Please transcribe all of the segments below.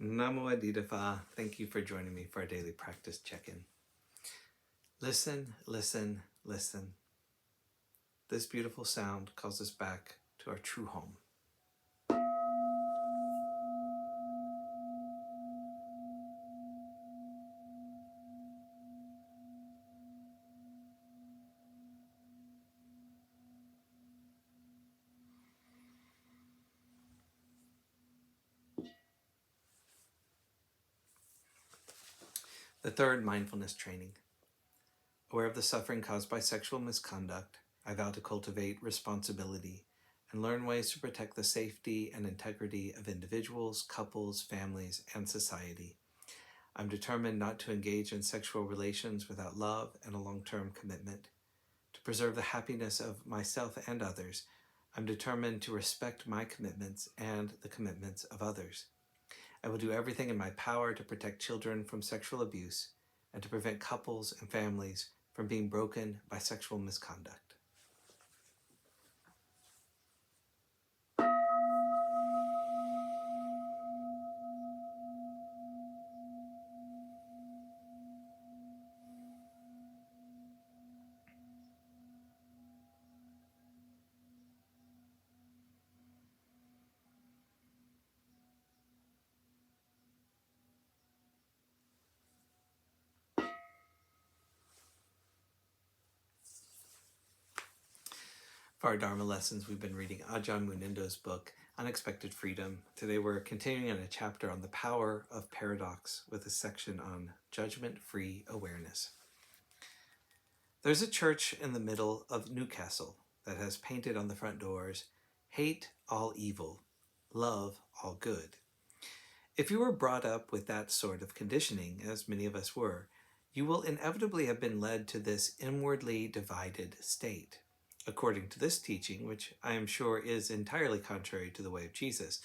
Namo Adidafa. Thank you for joining me for our daily practice check-in. Listen, listen, listen. This beautiful sound calls us back to our true home. The third mindfulness training. Aware of the suffering caused by sexual misconduct, I vow to cultivate responsibility and learn ways to protect the safety and integrity of individuals, couples, families, and society. I'm determined not to engage in sexual relations without love and a long-term commitment. To preserve the happiness of myself and others, I'm determined to respect my commitments and the commitments of others. I will do everything in my power to protect children from sexual abuse and to prevent couples and families from being broken by sexual misconduct. For our Dharma lessons, we've been reading Ajahn Munindo's book, Unexpected Freedom. Today we're continuing on a chapter on the power of paradox with a section on judgment-free awareness. There's a church in the middle of Newcastle that has painted on the front doors, "Hate all evil, love all good." If you were brought up with that sort of conditioning, as many of us were, you will inevitably have been led to this inwardly divided state. According to this teaching, which I am sure is entirely contrary to the way of Jesus,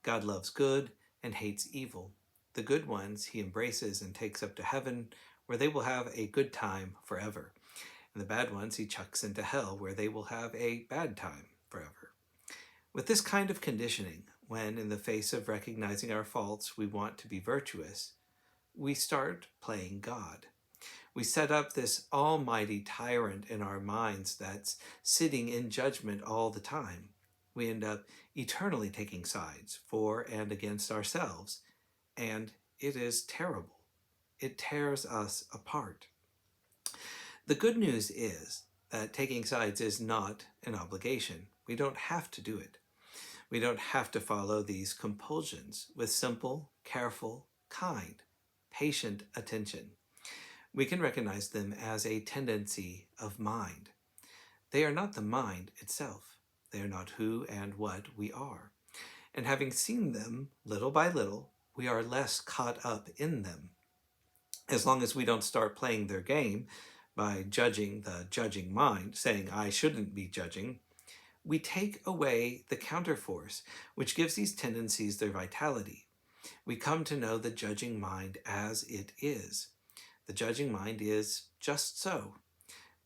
God loves good and hates evil. The good ones he embraces and takes up to heaven, where they will have a good time forever. And the bad ones he chucks into hell, where they will have a bad time forever. With this kind of conditioning, when in the face of recognizing our faults we want to be virtuous, we start playing God. We set up this almighty tyrant in our minds that's sitting in judgment all the time. We end up eternally taking sides for and against ourselves, and it is terrible. It tears us apart. The good news is that taking sides is not an obligation. We don't have to do it. We don't have to follow these compulsions with simple, careful, kind, patient attention. We can recognize them as a tendency of mind. They are not the mind itself. They are not who and what we are. And having seen them little by little, we are less caught up in them. As long as we don't start playing their game by judging the judging mind, saying, "I shouldn't be judging," we take away the counterforce, which gives these tendencies their vitality. We come to know the judging mind as it is. The judging mind is just so.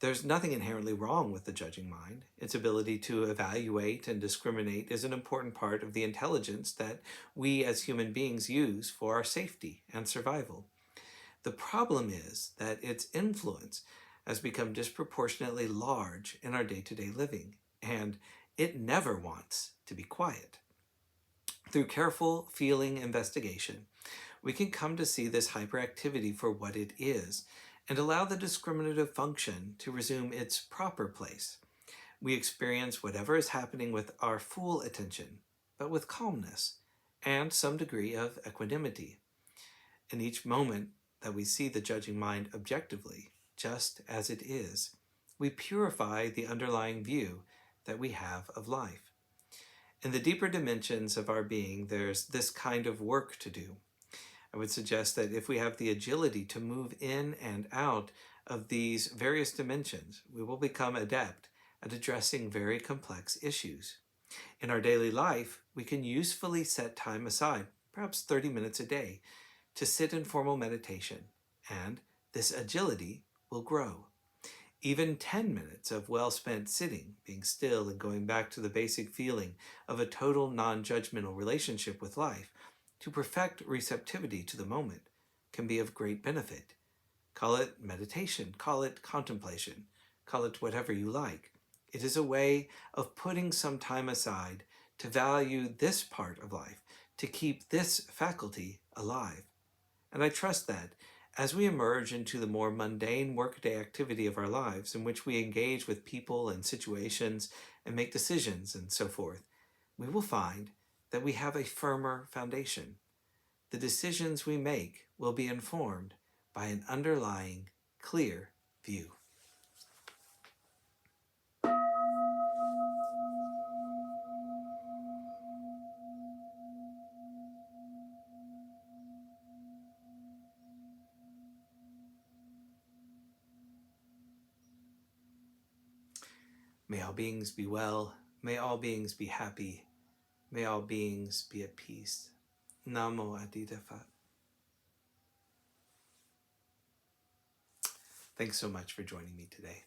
There's nothing inherently wrong with the judging mind. Its ability to evaluate and discriminate is an important part of the intelligence that we as human beings use for our safety and survival. The problem is that its influence has become disproportionately large in our day-to-day living, and it never wants to be quiet. Through careful feeling investigation, we can come to see this hyperactivity for what it is and allow the discriminative function to resume its proper place. We experience whatever is happening with our full attention, but with calmness and some degree of equanimity. In each moment that we see the judging mind objectively, just as it is, we purify the underlying view that we have of life. In the deeper dimensions of our being, there's this kind of work to do. I would suggest that if we have the agility to move in and out of these various dimensions, we will become adept at addressing very complex issues. In our daily life, we can usefully set time aside, perhaps 30 minutes a day, to sit in formal meditation, and this agility will grow. Even 10 minutes of well-spent sitting, being still and going back to the basic feeling of a total non-judgmental relationship with life to perfect receptivity to the moment can be of great benefit. Call it meditation, call it contemplation, call it whatever you like. It is a way of putting some time aside to value this part of life, to keep this faculty alive. And I trust that as we emerge into the more mundane workday activity of our lives, in which we engage with people and situations and make decisions and so forth, we will find that we have a firmer foundation. The decisions we make will be informed by an underlying, clear view. May all beings be well. May all beings be happy. May all beings be at peace. Namo Adida Phat. Thanks so much for joining me today.